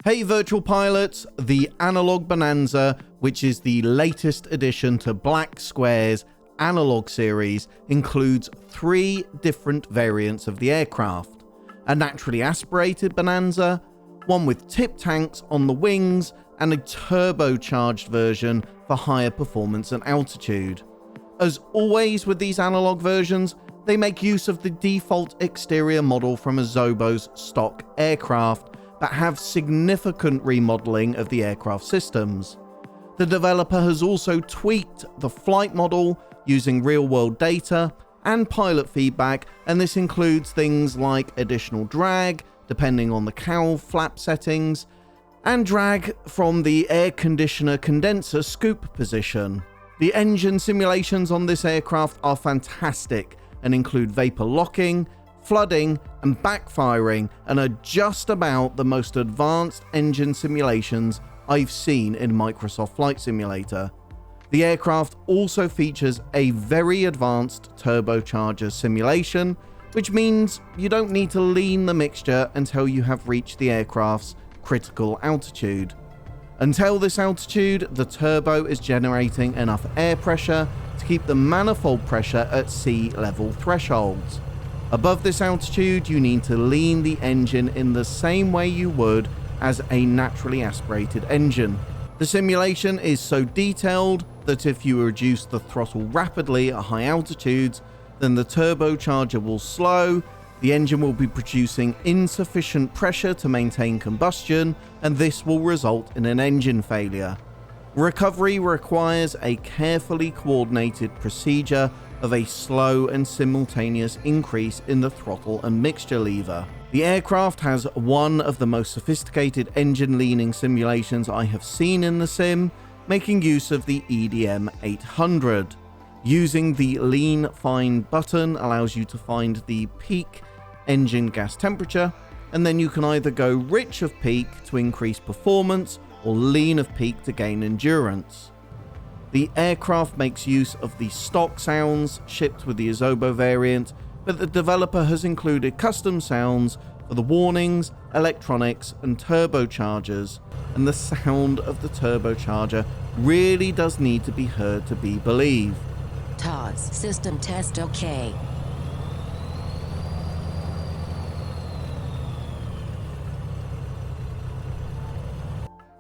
Hey virtual pilots, the Analogue Bonanza, which is the latest addition to Black Square's Analogue series, includes 3 different variants of the aircraft. A naturally aspirated Bonanza, one with tip tanks on the wings, and a turbocharged version for higher performance and altitude. As always with these Analogue versions, they make use of the default exterior model from Azobo's stock aircraft, but have significant remodeling of the aircraft systems. The developer has also tweaked the flight model using real-world data and pilot feedback, and this includes things like additional drag, depending on the cowl flap settings, and drag from the air conditioner condenser scoop position. The engine simulations on this aircraft are fantastic and include vapor locking, flooding, and backfiring, and are just about the most advanced engine simulations I've seen in Microsoft Flight Simulator. The aircraft also features a very advanced turbocharger simulation, which means you don't need to lean the mixture until you have reached the aircraft's critical altitude. Until this altitude, the turbo is generating enough air pressure to keep the manifold pressure at sea level thresholds. Above this altitude, you need to lean the engine in the same way you would as a naturally aspirated engine. The simulation is so detailed that if you reduce the throttle rapidly at high altitudes, then the turbocharger will slow, the engine will be producing insufficient pressure to maintain combustion, and this will result in an engine failure. Recovery requires a carefully coordinated procedure of a slow and simultaneous increase in the throttle and mixture lever. The aircraft has one of the most sophisticated engine leaning simulations I have seen in the sim, making use of the EDM 800. Using the lean find button allows you to find the peak engine gas temperature, and then you can either go rich of peak to increase performance or lean of peak to gain endurance. The aircraft makes use of the stock sounds shipped with the Azobo variant, but the developer has included custom sounds for the warnings, electronics, and turbochargers, and the sound of the turbocharger really does need to be heard to be believed. TOS system test OK.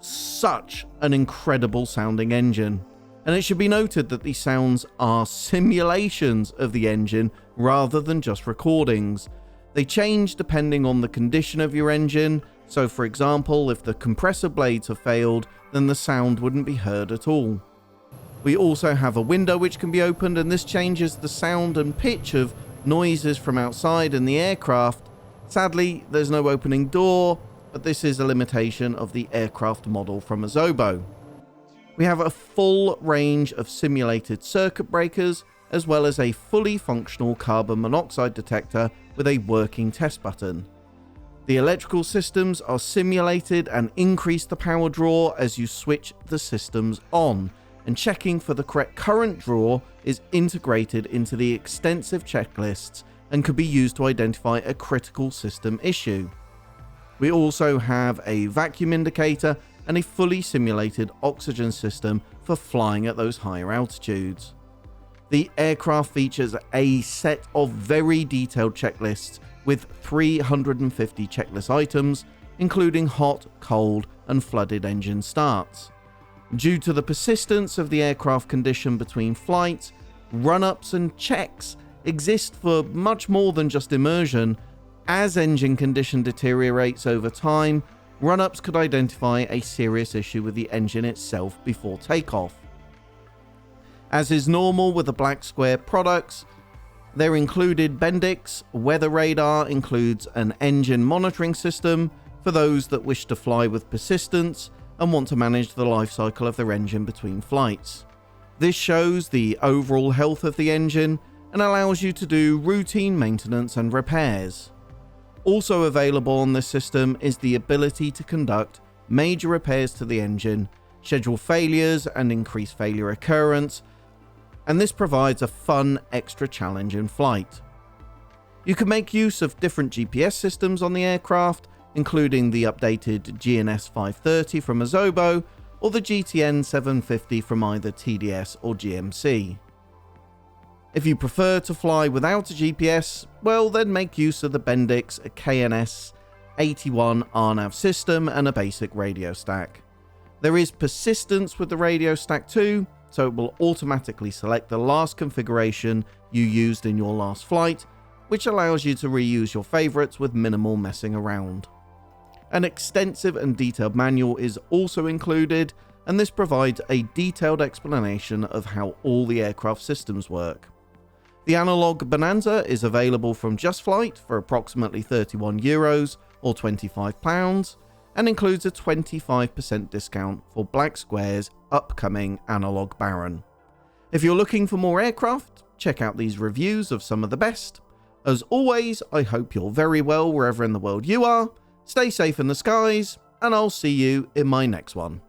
Such an incredible sounding engine. And it should be noted that these sounds are simulations of the engine rather than just recordings. They change depending on the condition of your engine, so for example, if the compressor blades have failed, then the sound wouldn't be heard at all. We also have a window which can be opened, and this changes the sound and pitch of noises from outside in the aircraft. Sadly, there's no opening door, but this is a limitation of the aircraft model from Azobo. We have a full range of simulated circuit breakers, as well as a fully functional carbon monoxide detector with a working test button. The electrical systems are simulated and increase the power draw as you switch the systems on, and checking for the correct current draw is integrated into the extensive checklists and could be used to identify a critical system issue. We also have a vacuum indicator and a fully simulated oxygen system for flying at those higher altitudes. The aircraft features a set of very detailed checklists with 350 checklist items, including hot, cold, and flooded engine starts. Due to the persistence of the aircraft condition between flights, run-ups and checks exist for much more than just immersion. As engine condition deteriorates over time, run-ups could identify a serious issue with the engine itself before takeoff. As is normal with the Black Square products, they're included Bendix. Weather radar includes an engine monitoring system for those that wish to fly with persistence and want to manage the life cycle of their engine between flights. This shows the overall health of the engine and allows you to do routine maintenance and repairs. Also available on this system is the ability to conduct major repairs to the engine, schedule failures and increase failure occurrence, and this provides a fun extra challenge in flight. You can make use of different GPS systems on the aircraft, including the updated GNS 530 from Azobo or the GTN 750 from either TDS or GMC. If you prefer to fly without a GPS, well then make use of the Bendix KNS 81 RNAV system and a basic radio stack. There is persistence with the radio stack too, so it will automatically select the last configuration you used in your last flight, which allows you to reuse your favourites with minimal messing around. An extensive and detailed manual is also included, and this provides a detailed explanation of how all the aircraft systems work. The Analogue Bonanza is available from Just Flight for approximately €31 or £25, and includes a 25% discount for Black Square's upcoming Analogue Baron. If you're looking for more aircraft, check out these reviews of some of the best. As always, I hope you're very well wherever in the world you are, stay safe in the skies, and I'll see you in my next one.